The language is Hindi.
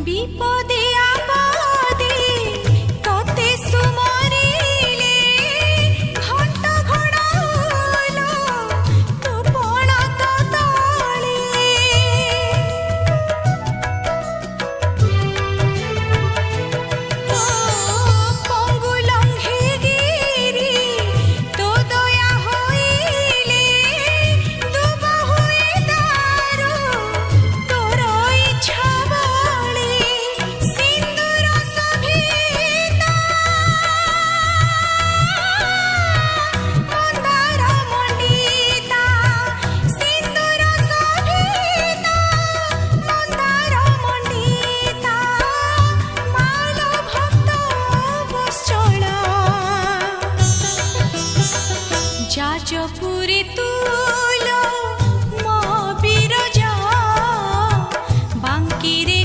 विपदे आपदे तोते सुमरिले घंट घोड़ालो तो पणा तो तले पंगु लंघे गिरी तो दया होइले दुबा हुए दारू तोर इच्छा बले सिंदूर सभिता मंदार मंडिता सिंदूर सभिता मंदार मंडिता माल भक्त बश्चल जाजपुरी तू